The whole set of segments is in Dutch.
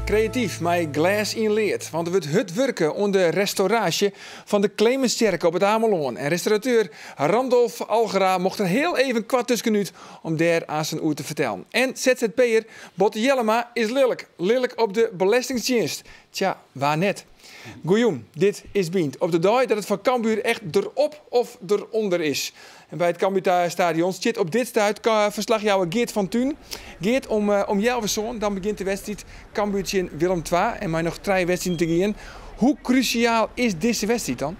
Creatief, mij glas in leert. Want er wordt het werken onder de restauratie van de Clemenskerk op het Ameloon. En restaurateur Randolph Algera mocht er heel even kwart tussenuit om daar aan zijn oer te vertellen. En ZZP'er Botte Jellema is lelijk op de Belastingdienst. Tja, waar net? Goejoem, dit is Bient. Op de dag dat het van Cambuur echt erop of eronder is. En bij het Cambuurstadion zit op dit stuit verslagjouwer Geert van Thun. Geert, om jouw zoon, dan begint de wedstrijd Cambuurtje Willem II. En mij nog 3 wedstrijden te gaan. Hoe cruciaal is deze wedstrijd dan?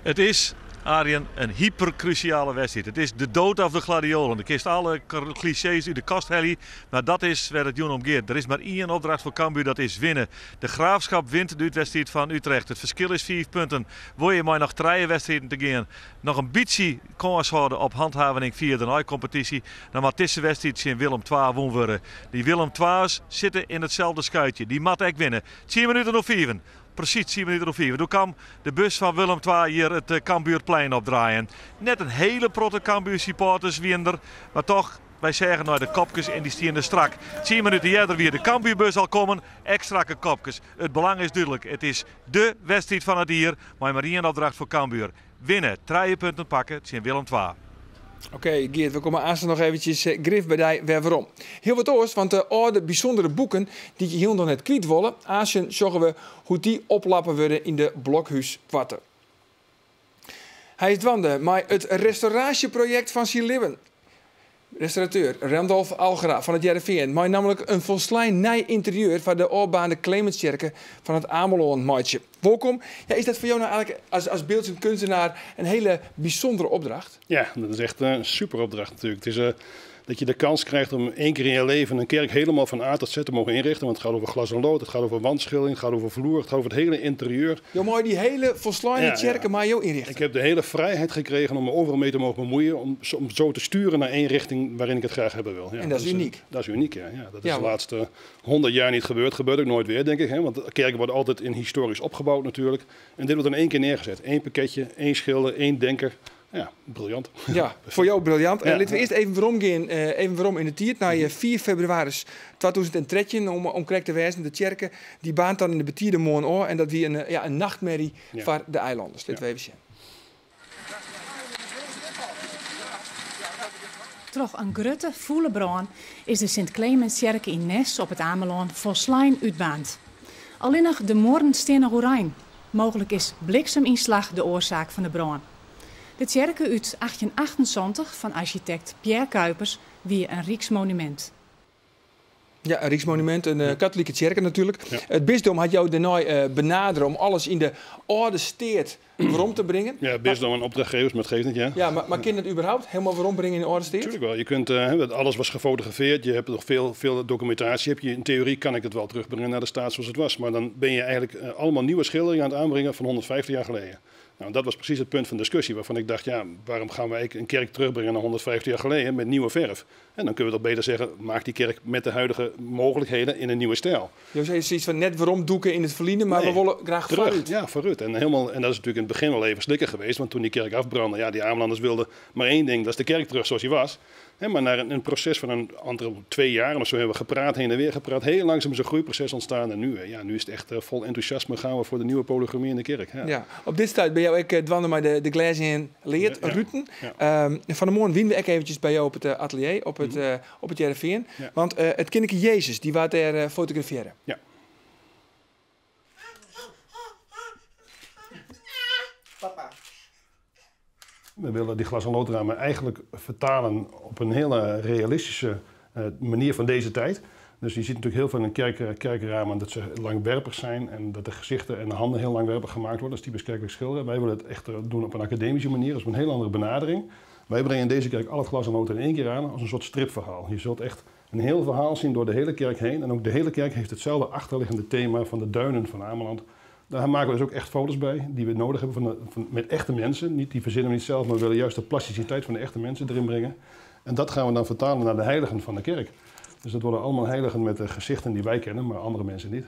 Het is, Arjen, een hypercruciale wedstrijd. Het is de dood of de gladiolen. Er kist alle clichés uit de kast helly, maar dat is waar het om gaat. Er is maar één opdracht voor Cambuur, dat is winnen. De Graafschap wint de wedstrijd van Utrecht. Het verschil is 4 punten. Wil je maar nog 3 wedstrijden te gaan, nog een beetje kans houden op handhaving via de competitie, dan moet deze wedstrijd in Willem II won worden. Die Willem II's zitten in hetzelfde schuitje. Die moet ik winnen. 10 minuten of 4. Precies 10 minuten of 4. Toen kwam de bus van Willem II hier het Cambuurplein opdraaien. Net een hele protte Cambuur supporters wiender, maar toch, wij zeggen naar de kopjes en die stieren strak. 10 minuten eerder weer de Cambuurbus al komen, extra kopjes. Het belang is duidelijk, het is de wedstrijd van het hier, maar één opdracht voor Cambuur. Winnen, 3 punten pakken, het is in Willem II. Oké, Geert, we komen aanstaan nog eventjes grif bij die weer waarom. Heel wat oors, want de oude bijzondere boeken die je heel nog net kwijt willen, aanstaan zorgen we hoe die oplappen worden in de Blokhuiskwarten. Hij is dwande maar het restauratieproject van Sint-Libben. Restaurateur Randolph Algera van het JRVN maakt namelijk een volslijn nij interieur van de oorbaande Clemenskerken van het Ameloon maatje. Welkom. Ja, is dat voor jou nou eigenlijk als beelds- en kunstenaar een hele bijzondere opdracht? Ja, dat is echt een super opdracht natuurlijk. Het is dat je de kans krijgt om 1 keer in je leven een kerk helemaal van A tot Z te mogen inrichten. Want het gaat over glas en lood, het gaat over wandschildering, het gaat over vloer, het gaat over het hele interieur. Jo, mooi die hele volslaine kerken maar jou inrichten. Ik heb de hele vrijheid gekregen om me overal mee te mogen bemoeien. Om zo te sturen naar 1 richting waarin ik het graag hebben wil. Ja, en dat is uniek. Dat is uniek, ja. Dat is de laatste 100 jaar niet gebeurd. Gebeurt ook nooit weer, denk ik. Hè? Want kerken worden altijd in historisch opgebouwd natuurlijk. En dit wordt in 1 keer neergezet. 1 pakketje, 1 schilder, 1 denker. Ja, briljant. Ja, voor jou briljant. Ja. Laten we eerst even waarom in de tiert. Naar 4 februari 2013 om correct te wijzen. De kerken die baant dan in de betierde morgen en dat wie een nachtmerrie voor de eilanders. Laten we even zien. Toch een grote volle brand is de Sint-Clemenskerk in Nes op het Ameloon volslijn uitbaand. Alleen nog de moorden staan nog oranje. Mogelijk is blikseminslag de oorzaak van de brand. De kerk uit 1878 van architect Pierre Cuypers wie een Rijksmonument. Ja, een Rijksmonument, een katholieke kerk natuurlijk. Ja. Het bisdom had jou daarna benaderen om alles in de oude steed waarom te brengen. Ja, bisdom en opdrachtgevers, maar het geeft niet, ja. Ja, maar kan je het überhaupt helemaal waarom brengen in de oude steed? Tuurlijk wel. Je kunt, alles was gefotografeerd, je hebt nog veel documentatie. In theorie kan ik het wel terugbrengen naar de staat zoals het was. Maar dan ben je eigenlijk allemaal nieuwe schilderingen aan het aanbrengen van 150 jaar geleden. Nou, dat was precies het punt van discussie waarvan ik dacht, ja, waarom gaan we een kerk terugbrengen naar 150 jaar geleden met nieuwe verf? En dan kunnen we toch beter zeggen, maak die kerk met de huidige mogelijkheden in een nieuwe stijl. Je zei zoiets van net waarom doeken in het verliezen, maar we willen graag vooruit. Ja, vooruit. En dat is natuurlijk in het begin wel even slikker geweest, want toen die kerk afbrandde, ja, die Amelanders wilden maar 1 ding, dat is de kerk terug zoals hij was. Maar na een proces van een andere 2 jaar of zo hebben we gepraat, heen en weer gepraat. Heel langzaam is een groeiproces ontstaan. En nu is het echt vol enthousiasme gaan we voor de nieuwe polygamie in de kerk. Ja, op dit stuit ben jou ook dwanden maar de glazen in leert, Ruten. Ja. Van de morgen winnen we ook eventjes bij jou op het atelier, op het JRVN. Ja. Want het kindje Jezus, die waart er fotograferen. Ja. Papa. We willen die glas- en loodramen eigenlijk vertalen op een hele realistische manier van deze tijd. Dus je ziet natuurlijk heel veel in kerkramen dat ze langwerpig zijn en dat de gezichten en de handen heel langwerpig gemaakt worden. Dat is typisch kerkelijk schilderen. Wij willen het echt doen op een academische manier, dus op een heel andere benadering. Wij brengen in deze kerk al het glas en lood in 1 keer aan als een soort stripverhaal. Je zult echt een heel verhaal zien door de hele kerk heen. En ook de hele kerk heeft hetzelfde achterliggende thema van de duinen van Ameland. Daar maken we dus ook echt foto's bij die we nodig hebben met echte mensen. Die verzinnen we niet zelf, maar we willen juist de plasticiteit van de echte mensen erin brengen. En dat gaan we dan vertalen naar de heiligen van de kerk. Dus dat worden allemaal heiligen met de gezichten die wij kennen, maar andere mensen niet.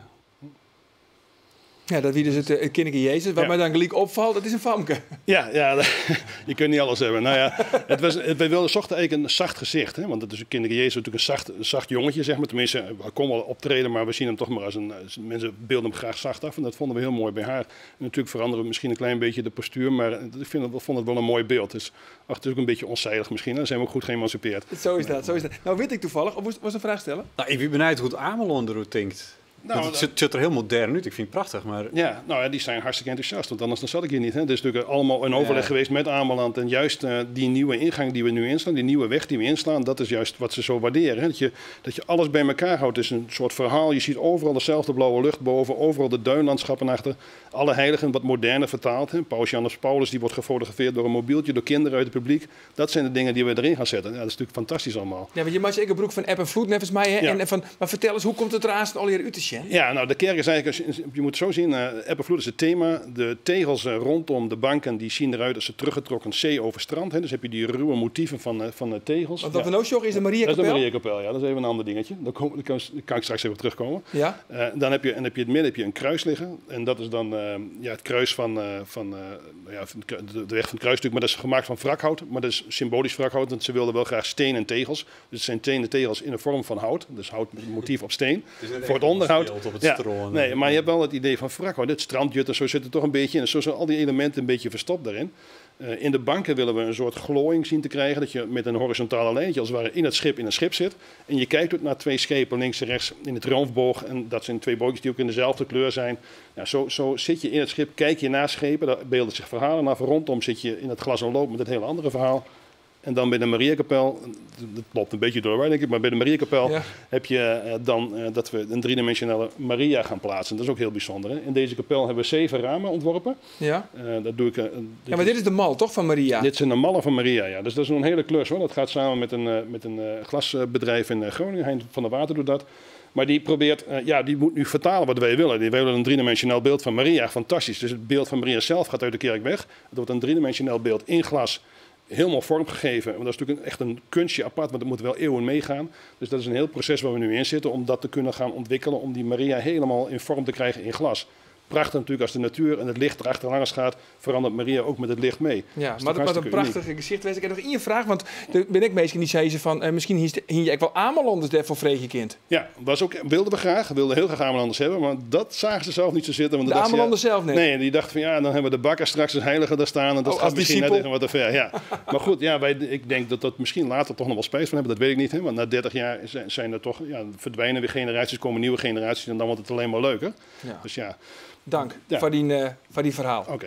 Ja, dat wie dus het kindje Jezus. Wat mij dan gelijk opvalt, dat is een famke. Ja, je kunt niet alles hebben. Nou ja, wij wilden zochten eigenlijk een zacht gezicht. Hè? Want het is een kindje Jezus natuurlijk een zacht jongetje, zeg maar. Tenminste, hij kon wel optreden, maar we zien hem toch maar als mensen beelden hem graag zacht af. En dat vonden we heel mooi bij haar. En natuurlijk veranderen we misschien een klein beetje de postuur, maar ik vond het wel een mooi beeld. Dus het is ook een beetje onzijdig misschien. Dan zijn we ook goed geëmancipeerd. Zo is dat. Nou weet ik toevallig, of was een vraag stellen? Nou, ik ben benieuwd hoe het Amelon eruit denkt. Nou, het ziet er heel modern uit. Ik vind het prachtig. Maar... Ja, nou ja, die zijn hartstikke enthousiast. Want anders dan zat ik hier niet. Hè. Er is natuurlijk allemaal een overleg geweest met Ameland. En juist die nieuwe ingang die we nu inslaan, die nieuwe weg die we inslaan, dat is juist wat ze zo waarderen. Hè. Dat je alles bij elkaar houdt. Het is een soort verhaal. Je ziet overal dezelfde blauwe lucht boven. Overal de duinlandschappen achter. Alle heiligen wat moderner vertaald. Hè. Paus Johannes Paulus die wordt gefotografeerd door een mobieltje, door kinderen uit het publiek. Dat zijn de dingen die we erin gaan zetten. Ja, dat is natuurlijk fantastisch allemaal. Ja, want je maakt zeker broek van App en Vloed, nevens mij. Hè? Ja. Maar vertel eens, hoe komt het eraan al hier uit te zien? Ja, nou de kerk is eigenlijk, je moet het zo zien, Eppenvloed is het thema. De tegels rondom de banken die zien eruit als een teruggetrokken zee over strand. Hè. Dus heb je die ruwe motieven van de tegels. Want wat we nou zorgen is de Mariakapel. Dat is de Mariakapel, ja. Dat is even een ander dingetje. Daar kan ik straks even op terugkomen. Ja. Dan heb je in het midden heb je een kruis liggen. En dat is dan het kruis van de weg van het kruisstuk. Maar dat is gemaakt van wrakhout. Maar dat is symbolisch wrakhout. Want ze wilden wel graag steen en tegels. Dus het zijn stenen tegels in de vorm van hout. Dus hout met motief op steen. Voor het onderhoud. Nee, maar je hebt wel het idee van wrakhout. Het strandjut en zo zit er toch een beetje in. En zo zijn al die elementen een beetje verstopt daarin. In de banken willen we een soort glooiing zien te krijgen. Dat je met een horizontale lijntje als het ware in een schip zit. En je kijkt ook naar twee schepen links en rechts in het triomfboog. En dat zijn twee bootjes die ook in dezelfde kleur zijn. Ja, zo zit je in het schip, kijk je naar schepen. Daar beelden zich verhalen af. Rondom zit je in het glas en loop met een heel andere verhaal. En dan bij de Mariakapel, dat loopt een beetje door, denk ik, maar bij de Mariakapel heb je dat we een driedimensionele Maria gaan plaatsen. Dat is ook heel bijzonder. Hè? In deze kapel hebben we 7 ramen ontworpen. Ja. Dat doe ik. Maar dit is de mal, toch, van Maria? Dit zijn de mallen van Maria, ja. Dus dat is een hele klus, hoor. Dat gaat samen met een glasbedrijf in Groningen. Hein van der Water doet dat. Maar die probeert, die moet nu vertalen wat wij willen. Die willen een driedimensionaal beeld van Maria. Fantastisch. Dus het beeld van Maria zelf gaat uit de kerk weg. Het wordt een driedimensionaal beeld in glas. Helemaal vormgegeven. Want dat is natuurlijk echt een kunstje apart, want dat moet wel eeuwen meegaan. Dus dat is een heel proces waar we nu in zitten om dat te kunnen gaan ontwikkelen. Om die Maria helemaal in vorm te krijgen in glas. Prachtig natuurlijk als de natuur en het licht erachterlangs gaat, verandert Maria ook met het licht mee. Ja, maar dat een prachtig gezicht wees. Ik heb nog één vraag, want er ben ik meestal die zei ze van misschien hing je wel Amelanders daarvoor vreeg je kind. Ja, wilden we heel graag Amelanders hebben, maar dat zagen ze zelf niet zo zitten. Want de Amelanders zelf niet? Nee, die dachten van dan hebben we de bakker straks als heilige daar staan en dat gaat misschien net even wat te ver. Ja. Maar goed, ik denk dat dat misschien later toch nog wel spijt van hebben, dat weet ik niet. Hè? Want na 30 jaar zijn er toch, verdwijnen weer generaties, komen nieuwe generaties en dan wordt het alleen maar leuker. Ja. Dus ja. Dank voor die verhaal. Oké.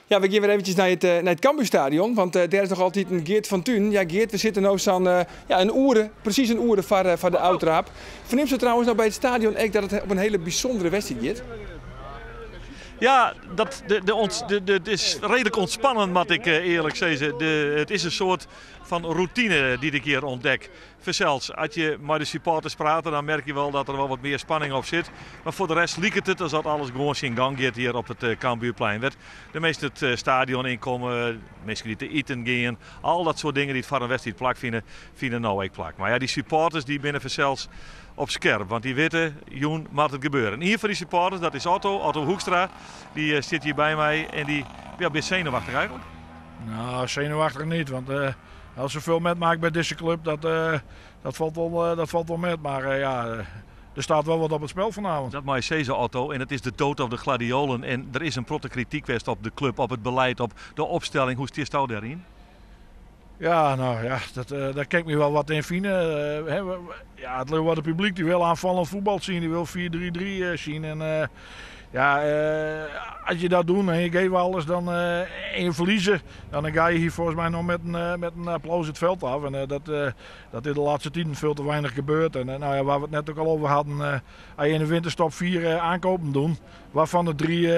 Ja, we gaan weer eventjes naar het Cambuurstadion, want daar is nog altijd een Geert van Thun. Ja, Geert, we zitten nu zo'n precies een uur voor de Oudraap. Verneemt ze trouwens nou bij het stadion echt dat het op een hele bijzondere wedstrijd gaat? Ja, het is redelijk ontspannend, moet ik eerlijk zeggen. Het is een soort van routine die ik hier ontdek. Zelfs als je met de supporters praat, dan merk je wel dat er wel wat meer spanning op zit. Maar voor de rest liekt het alsof alles gewoon in gang gaat hier op het Cambuurplein. De meesten het stadion inkomen, mensen die te eten gaan, al dat soort dingen die het voor een wedstrijd plak vinden nou ook plak. Maar ja, die supporters die binnen zelfs op scherp, want die weten, joen, moet het gebeuren. En hier voor die supporters, dat is Otto Hoekstra, die zit hier bij mij en die ben zenuwachtig eigenlijk. Nou, zenuwachtig niet, want als ze veel metmaakt bij deze club, dat valt wel met. Maar er staat wel wat op het spel vanavond. Dat mag je zeggen, Otto, en het is de dood of de gladiolen. En er is een protte kritiek geweest op de club, op het beleid, op de opstelling. Hoe stond jou daarin? Ja, nou ja, daar kan ik me wel wat in vinden. Het wat het publiek die wil aanvallend voetbal zien, die wil 4-3-3 zien. En als je dat doet en je geeft alles en je verliezen, dan ga je hier volgens mij nog met een applaus het veld af. En dat is de laatste tien veel te weinig gebeurd. En waar we het net ook al over hadden, als je in de winterstop 4 aankopen doen, waarvan de 3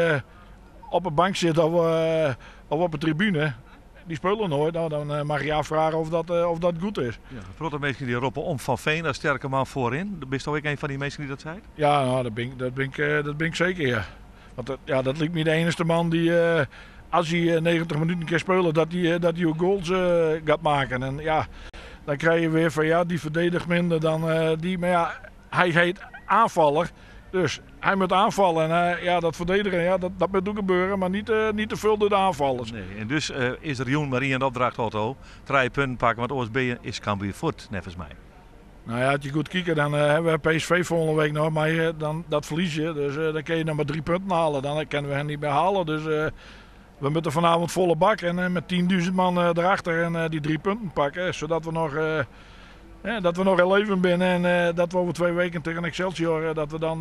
op een bank zitten of op de tribune. Die spelen nooit, dan mag je afvragen of dat goed is. Ja, grote mensen die roepen om Van Veen als sterke man voorin. Ben je ook een van die mensen die dat zei? Ja, nou, dat ben ik zeker, ja. Want dat lijkt me de enige man die, als hij 90 minuten kan spelen, dat hij ook goals gaat maken. En ja, dan krijg je weer van die verdedigt minder dan die. Maar ja, hij heet aanvaller. Dus hij moet aanvallen en ja, dat verdedigen, ja, dat moet ook gebeuren, maar niet te veel door de aanvallers. Nee, en dus is er Joen maar in opdracht, Otto. 3 punten pakken, want OSB is Cambuur voort, nevens mij. Nou ja, als je goed kijkt, dan hebben we PSV volgende week nog, maar dan, dat verlies je. Dus dan kun je nog maar 3 punten halen. Dan kunnen we hen niet meer halen. Dus we moeten vanavond volle bak en met 10.000 man erachter en die 3 punten pakken. Zodat we nog in leven binnen en dat we over 2 weken tegen Excelsior, dat we dan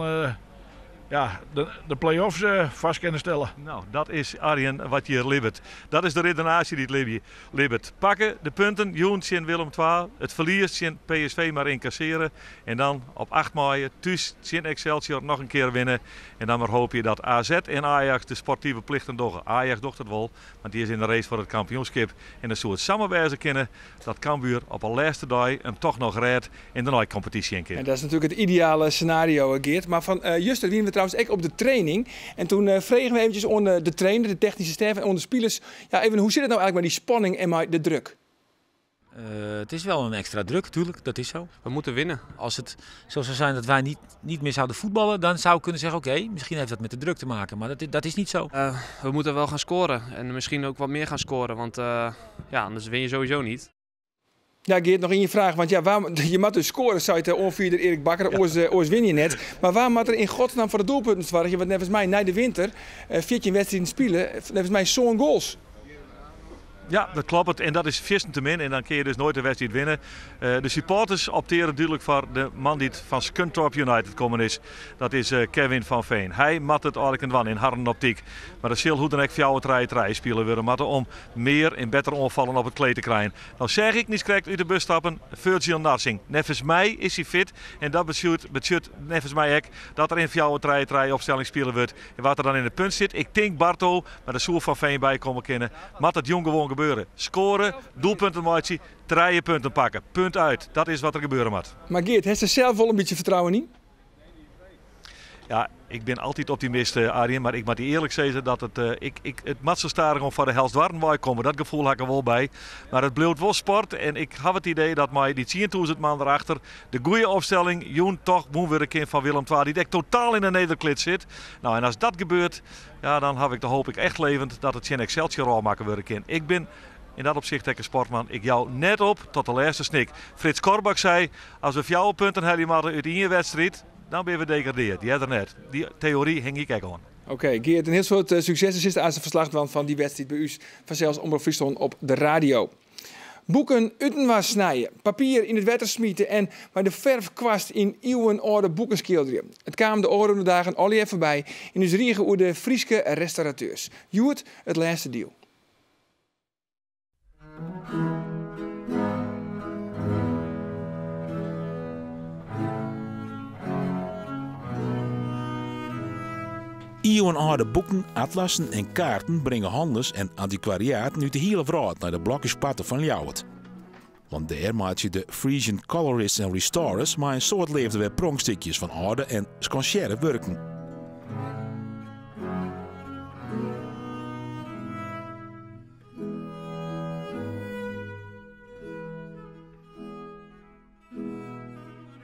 de play-offs vast kunnen stellen. Nou, dat is Arjen wat je libbert. Dat is de redenatie die het libbert. Pakken de punten, Joen, Sint Willem 12, het verlies, Sint PSV maar incasseren. En dan op 8 mei thuis Sint Excelsior nog een keer winnen. En dan maar hoop je dat AZ en Ajax de sportieve plichten doen. Ajax doet het wel, want die is in de race voor het kampioenschap. En dan zou het samenwijzen kunnen dat Cambuur op een laatste dag hem toch nog redt in de competitie een keer. En dat is natuurlijk het ideale scenario, Geert. Maar van Juster wien we trouwens ook op de training. En toen vregen we eventjes onder de trainer, de technische staf en onder de spelers. Ja, even, hoe zit het nou eigenlijk met die spanning en met de druk? Het is wel een extra druk, natuurlijk, dat is zo. We moeten winnen. Als het zo zou zijn dat wij niet meer zouden voetballen, dan zou ik kunnen zeggen, oké, misschien heeft dat met de druk te maken. Maar dat is niet zo. We moeten wel gaan scoren en misschien ook wat meer gaan scoren, want anders win je sowieso niet. Ja, Geert, nog in je vraag, want ja, je moet dus scoren, zei het onvierder Erik Bakker, oors win je net. Maar waar moet er in godsnaam voor de doelpunten zwargen? Want nevens mij, na de winter, 14 wedstrijden spelen, nevens mij zo'n goals. Ja, dat klopt. En dat is viersten te min. En dan kun je dus nooit de wedstrijd winnen. De supporters opteren duidelijk voor de man die van Scunthorpe United komen is. Dat is Kevin van Veen. Hij mat het eigenlijk een in harde optiek. Maar de zal hoe dan ook voor jou spelen willen. Maar om meer en beter onvallen op het kleed te krijgen. Nou zeg ik niet correct uit de bus stappen. Virgil Narsing. Nevens mij is hij fit. En dat betekent nevens mij ook dat er in jou opstelling spelen wordt. En wat er dan in de punt zit. Ik denk Barto, maar de Soel van Veen bij komen kennen. Mat het jong gewoon gebeuren. Scoren, doelpunten maken, 3 punten pakken. Punt uit. Dat is wat er gebeuren moet. Maar Geert, heeft er zelf wel een beetje vertrouwen in? Ja, ik ben altijd optimist, Arjen. Maar ik moet eerlijk zeggen dat het moet zo starig om voor de helft warm komen. Dat gevoel had ik er wel bij. Maar het blijft wel sport. En ik heb het idee dat mij die 10.000 man erachter de goede opstelling, Joen toch moet weer een kind van Willem II, die echt totaal in de nederklit zit. Nou, en als dat gebeurt, ja, dan hoop ik echt levend dat het Sint Excelsior al maken weer een kind. Ik ben in dat opzicht een sportman. Ik jou net op tot de laatste snik. Frits Korbach zei, als we 4 punten hebben uit die wedstrijd, dan ben we degradeerd. Die had er net. Die theorie hing ik ook aan. Oké, Geert, een heel soort successen is aan zijn verslag van die wedstrijd bij u vanzelfs Omroep Friesland op de radio. Boeken uitenwas snijden, papier in het wetter smieten en bij de verfkwast in eeuwenoude boeken schilderen. Het kwamen de oren dagen al even voorbij in ons riegen over de Frieske restaurateurs. Joert, het laatste deel. Eeuwenoude boeken, atlassen en kaarten brengen handels en antiquariaten uit de hele wereld naar de blokjespatten van Ljouwert. Want daar maak je de Frisian colorists en restorers maar een soort leefde weer pronkstukjes van oude en sconchère werken.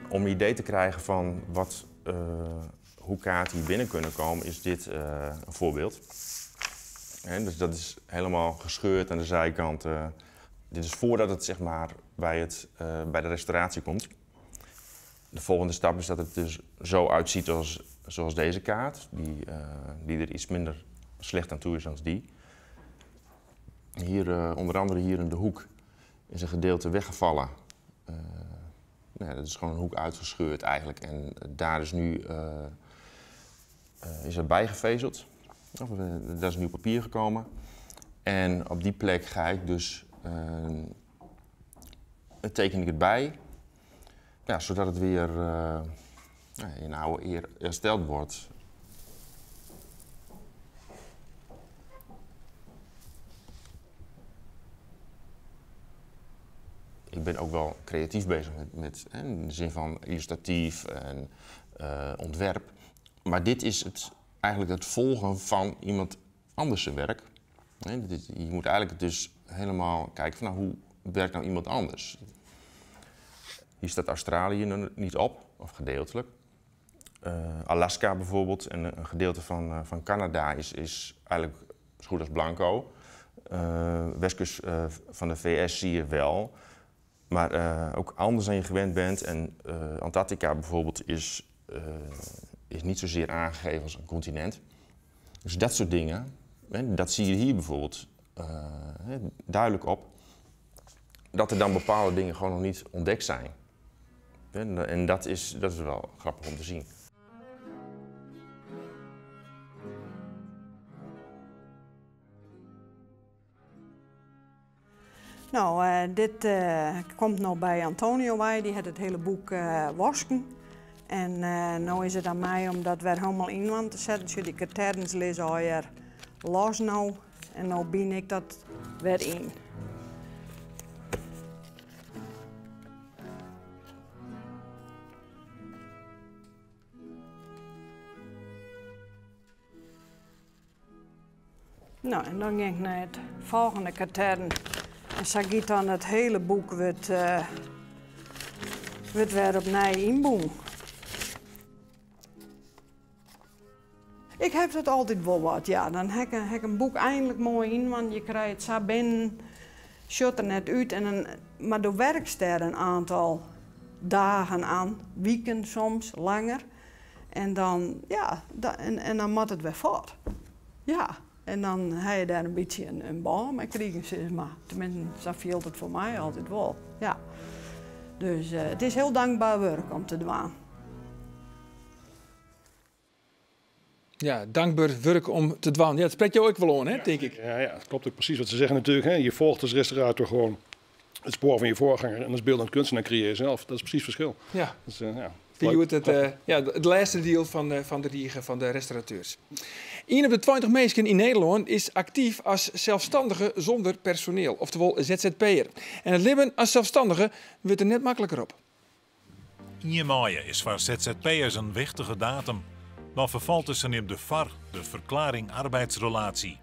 Om een idee te krijgen van hoe kaarten hier binnen kunnen komen, is dit een voorbeeld. Dus dat is helemaal gescheurd aan de zijkant. Dit is voordat het zeg maar, bij de restauratie komt. De volgende stap is dat het dus zo uitziet zoals deze kaart, die er iets minder slecht aan toe is dan die. Hier, onder andere hier in de hoek is een gedeelte weggevallen. Dat is gewoon een hoek uitgescheurd eigenlijk en daar is nu is er bijgevezeld. Daar is nieuw papier gekomen en op die plek ga ik dus teken ik het bij, zodat het weer in oude eer hersteld wordt. Ik ben ook wel creatief bezig met in de zin van illustratief en ontwerp. Maar dit is eigenlijk het volgen van iemand anders zijn werk. Je moet eigenlijk dus helemaal kijken van hoe werkt nou iemand anders. Hier staat Australië niet op, of gedeeltelijk. Alaska bijvoorbeeld en een gedeelte van Canada is eigenlijk zo goed als blanco. Westkust van de VS zie je wel, maar ook anders dan je gewend bent. En Antarctica bijvoorbeeld is niet zozeer aangegeven als een continent. Dus dat soort dingen, dat zie je hier bijvoorbeeld duidelijk op. Dat er dan bepaalde dingen gewoon nog niet ontdekt zijn. En dat is wel grappig om te zien. Nou, dit komt nou bij Antonio bij. Die had het hele boek wasken. En nu is het aan mij om dat weer helemaal in want te zetten. Dus die katernens lezen alweer los nou. En nu ben ik dat weer in. Nou, en dan ging ik naar het volgende katern. En zo gaat dan het hele boek wordt weer opnieuw inboen. Ik heb dat altijd wel wat, ja. Dan heb ik een boek eindelijk mooi in, want je krijgt het zo binnen, shut er net uit. Maar door werkst er een aantal dagen aan, weken soms, langer. En dan, ja, en dan moet het weer voort. Ja. En dan heb je daar een beetje een bal mee krijgen, zeg maar. Tenminste, zo viel het voor mij altijd wel. Ja. Dus het is heel dankbaar werk om te doen. Ja, dankbaar werk om te doen. Ja, dat spreekt jou ook wel aan, hè, denk ik. Ja, dat klopt ook precies wat ze zeggen natuurlijk. Hè. Je volgt als restaurator gewoon het spoor van je voorganger en als beeldend kunstenaar creëer je zelf. Dat is precies het verschil. Ja. Dus, ja. Het laatste deel van de riegen van de restaurateurs. 1 op de 20 mensen in Nederland is actief als zelfstandige zonder personeel, oftewel ZZP'er. En het leven als zelfstandige wordt er net makkelijker op. 1 mei is voor ZZP'ers een wichtige datum. Dan vervalt tussen hem de VAR, de verklaring arbeidsrelatie.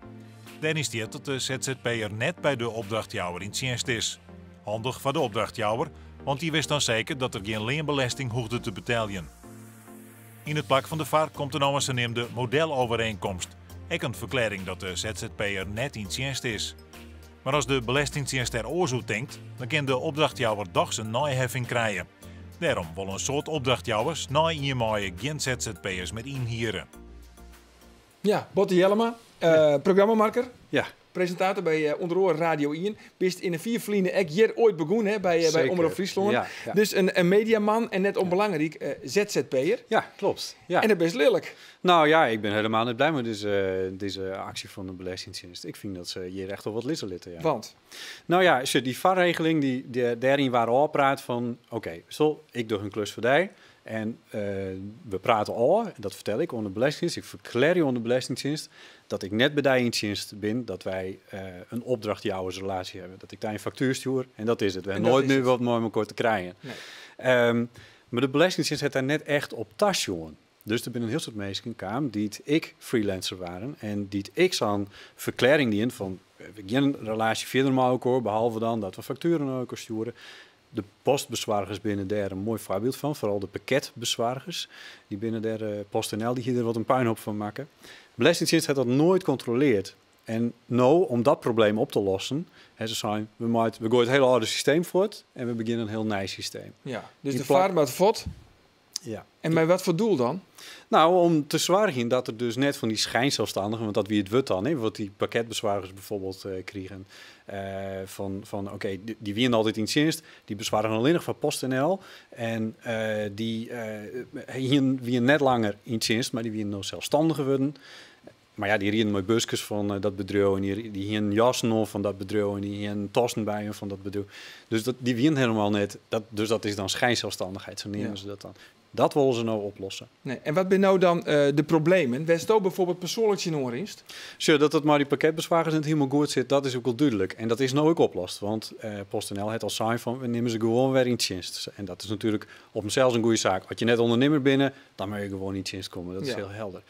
Dan is die dat de ZZP'er net bij de opdrachtjouwer in dienst is. Handig voor de opdrachtjouwer, want die wist dan zeker dat er geen leenbelasting hoefde te betalen. In het plak van de VAR komt er nou eens een de modelovereenkomst. Ook een verklaring dat de ZZP'er net in dienst is. Maar als de belastingdienst er oorzoek denkt, dan kan de opdrachtjouwer toch zijn naheffing krijgen. Daarom willen een soort opdrachtjouwers na 1 mei geen ZZP'ers met inhieren. Ja, Botte Jellema, programmamaker. Ja. Presentator bij onder andere Radio 1. Bist in de 4 vliegen ek hier ooit begonnen bij Omroep Friesland. Ja, ja. Dus een mediaman en net onbelangrijk ZZP'er. Ja, klopt. Ja. En dat is leuk. Nou ja, ik ben helemaal niet blij met deze actie van de Belastingdienst. Ik vind dat ze hier echt wel wat litten. Ja. Want? Nou ja, die VAR-regeling die daarin waren al praat van... Oké, ik doe een klus voor die. En we praten al, dat vertel ik onder de Belastingdienst. Ik verklaar je onder de Belastingdienst dat ik net bij die in dienst ben. Dat wij een opdrachtjouwersrelatie hebben. Dat ik daar een factuur stuur en dat is het. We hebben nooit meer wat mooi met elkaar te krijgen. Nee. Maar de Belastingdienst heeft daar net echt op tas, jongen. Dus er zijn een heel soort mensen kwamen die ik freelancer waren. En die ik zo'n verklaring die in van... We geen relatie verder met elkaar, behalve dan dat we facturen naar elkaar sturen. De postbezorgers binnen daar een mooi voorbeeld van. Vooral de pakketbezorgers. Die binnen daar PostNL, die hier er wat een puinhoop van maken. Belastingdienst heeft dat nooit gecontroleerd. En nou, om dat probleem op te lossen, ze zijn, we gooien het hele oude systeem voort en we beginnen een heel nieuw systeem. Ja, dus de vaart met vod. Ja. En met wat voor doel dan? Nou, om te zorgen dat er dus net van die schijnzelfstandigen, want dat wie het wordt dan, hè, wat die pakketbezorgers bijvoorbeeld krijgen, oké, die winnen altijd in dienst, die bezwaren alleen nog van PostNL en die winnen net langer in dienst, maar die winnen nog zelfstandiger worden. Maar ja, die rieden met busjes van dat bedrijf en die hier een jassen van dat bedrijf en die hier een tassen bij van dat bedrijf. Dus die winnen helemaal net. Dus dat is dan schijnzelfstandigheid, zo nemen ze dat dan. Dat willen ze nou oplossen. Nee. En wat zijn nou dan de problemen? Wees ook bijvoorbeeld persoonlijk in oorlist? Zo, dat het maar die pakketbezorgers niet helemaal goed zit, dat is ook wel duidelijk. En dat is nou ook oplost, want PostNL heeft al zijn van, we nemen ze gewoon weer in dienst. En dat is natuurlijk op zichzelf een goede zaak. Als je net ondernemer binnen, dan moet je gewoon in dienst komen. Dat is heel helder.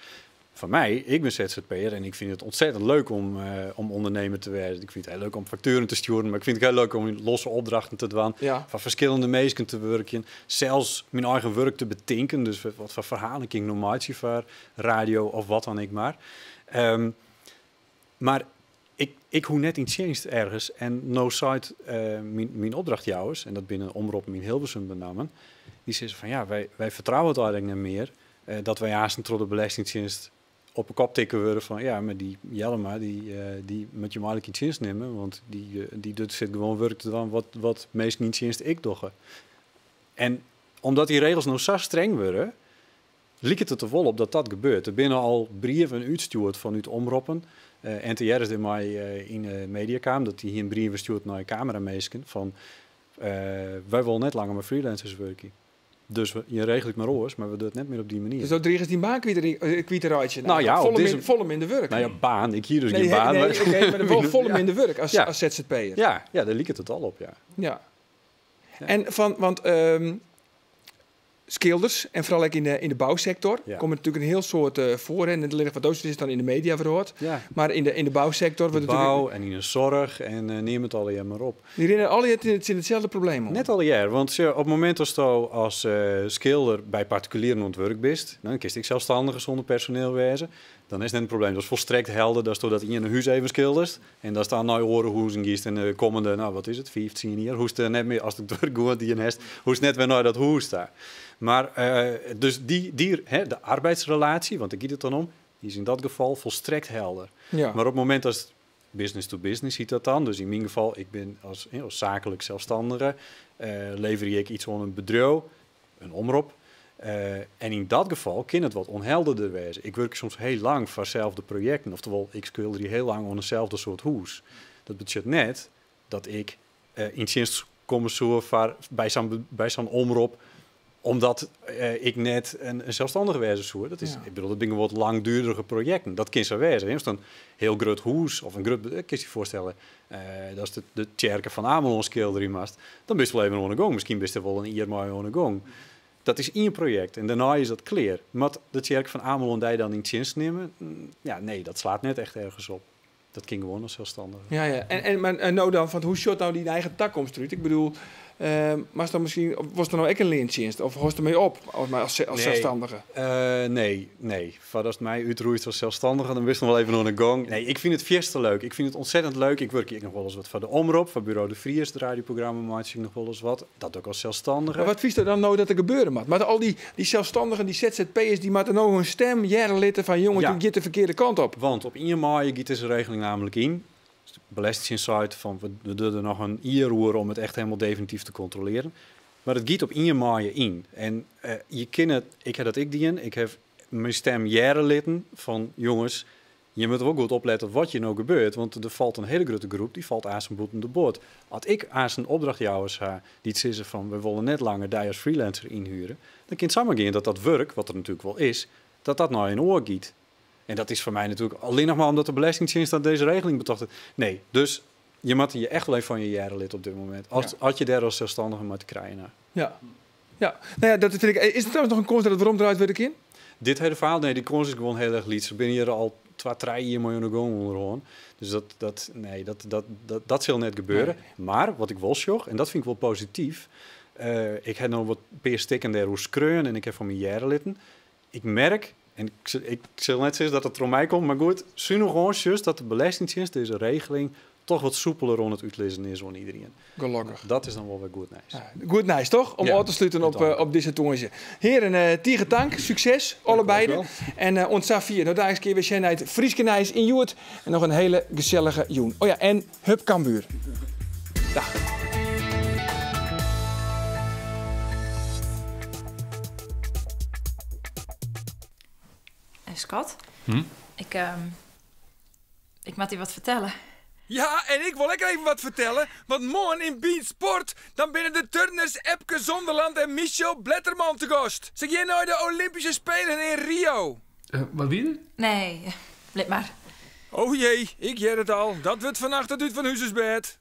van mij, ik ben ZZP'er en ik vind het ontzettend leuk om ondernemer te worden. Ik vind het heel leuk om facturen te sturen, maar ik vind het heel leuk om losse opdrachten te doen. Ja. Van verschillende mensen te werken. Zelfs mijn eigen werk te betinken. Dus wat voor verhalen ik normaal voor radio of wat dan ik maar. Maar ik hoe net in dienst ergens en no site mijn opdrachtjouwers, en dat binnen Omroep mijn Hilversum benamen, die zeggen van ja, wij vertrouwen het eigenlijk niet meer. Dat wij haast door de Belastingdienst op een kop tikken worden van ja, maar die Jellema, die moet je maar in dienst nemen, want die doet zit gewoon werk te doen wat meest niet dienst ik doe. En omdat die regels nou zo streng worden, lijkt het er vol op dat gebeurt. Er binnen al brieven uitgestuurd vanuit Omroepen. NTR is er mij in de mediakamer dat hij hier een brief verstuurt naar camerameesken van wij willen net langer met freelancers werken. Dus je regelt maar oors, maar we doen het net meer op die manier. Dus dat is die baan kwijt. Nou ja, volle in de werk. Nou ja, baan. Ik hier dus geen baan. Nee, oké, maar wel volle in de werk als ZZP'er. Ja, daar lijkt het al op, ja. Ja. En want schilders, en vooral ook in de bouwsector, komen natuurlijk een heel soort voor. En het ligt wat doos is dan in de media verhoord. Ja. Maar in de bouwsector... De bouw en in de zorg en neem het al jaar maar op. Die rennen al hetzelfde probleem op. Net al jaar, want op het moment dat je als schilder bij particulieren aan het werk bent, dan kies ik zelfstandige zonder personeel wezen. Dan is het net een probleem. Dat is volstrekt helder. Dat is dat je in een huis even schildert. En dan staan nou horen hoe ze kiest en de komende, nou wat is het, 15 jaar. Hoe is het net meer, als het werk goed die je hebt, hoe is het net weer naar dat huis staat. Maar dus de arbeidsrelatie, want daar gaat het dan om, die is in dat geval volstrekt helder. Ja. Maar op het moment dat business to business ziet dat dan. Dus in mijn geval, ik ben als zakelijk zelfstandige, lever ik iets aan een bedrijf, een omroep. En in dat geval kan het wat onhelderder wezen. Ik werk soms heel lang voor dezelfde projecten. Oftewel, ik schilder die heel lang aan eenzelfde soort huis. Dat betekent net dat ik in dienst kom bij zo'n omroep, omdat ik net een zelfstandige wezen zoek. Dat is, ik bedoel, dat dingen wat langdurige projecten. Dat kan zo wezen. Als een heel groot huis of een groot, kan je je voorstellen, dat is de kerken van Amelon schilderen mast, dan ben je wel even aan de gang. Misschien ben je wel een jaar maar aan de gang. Dat is in je project en daarna is dat clear. Maar de kerk van Amelon die dan in dienst nemen, ja, nee, dat slaat net echt ergens op. Dat ging gewoon als zelfstandige. Ja, ja. Maar nou dan, van hoe shot nou die eigen takkomstruut? Ik bedoel, was dan misschien, was er nou ook een leentjenst? Of host er mee op als zelfstandige? Nee. Als het mij uitroeit als zelfstandige, dan wist nog wel even aan de gang. Nee, ik vind het fiesta leuk. Ik vind het ontzettend leuk. Ik werk hier nog wel eens wat voor de Omroep, voor Bureau de Vries, het radioprogramma maak ik nog wel eens wat. Dat ook als zelfstandige. Maar wat vies er dan nou dat er gebeuren moet? Maar al die zelfstandigen, die ZZP'ers, die moeten nou een stem jaren litten van jongen, je gaat de verkeerde kant op. Want op 1 maai gaat deze regeling namelijk in. De Belastingdienst van we doen er nog een ierroer om het echt helemaal definitief te controleren. Maar het gaat op 1 maai in. En je kan het, ik heb dat ik die in. Ik heb mijn stem jaren litten van jongens, je moet er ook goed opletten wat je nou gebeurt. Want er valt een hele grote groep, die valt aan zijn boet de boord. Als ik aan zijn opdrachtjouwers die zeggen van we willen net langer die als freelancer inhuren, dan kan het samen gaan dat werk, wat er natuurlijk wel is, dat nou in oor gaat. En dat is voor mij natuurlijk alleen nog maar omdat de Belastingdienst dat deze regeling betocht. Nee, dus je moet je echt wel even van je jaren lid op dit moment. Als je daar als zelfstandige moet krijgen. Ja. Nou ja, dat vind ik. Is er trouwens nog een kans dat het waarom draait werk in? Dit hele verhaal, nee, die kans is gewoon heel erg lief. Ze binnen hier al 2-3 jaar de gang onderhouden. Dus dat zal net gebeuren. Nee. Maar wat ik wel zag, en dat vind ik wel positief. Ik heb nog wat per stikken daar hoe skreun en ik heb van mijn jaren litten. Ik merk. En ik zal net zeggen dat het door mij komt, maar goed, zie nog gewoon juist dat de Belastingdienst deze regeling toch wat soepeler rond het uitlezen is van iedereen. Gelukkig. Dat is dan wel weer goed nice. Ja, goed nice, toch? Om af te sluiten op deze toernooien. Heren, tegen dank, succes, allebei. En ons Safir, nou daar eens keer weer zijn uit Frieske Nijs in Joert. En nog een hele gezellige joen. Oh ja, en Hup Cambuur. Dag. Schat, ik moet je wat vertellen. Ja, en ik wil ook even wat vertellen. Want morgen in Bean Sport, dan binnen de turners Epke Zonderland en Michel Bletterman te gast. Zeg jij nou de Olympische Spelen in Rio? Wat wie er? Nee, blijf maar. Oh jee, ik jij het al. Dat wordt vannacht het uit van Huisesbed.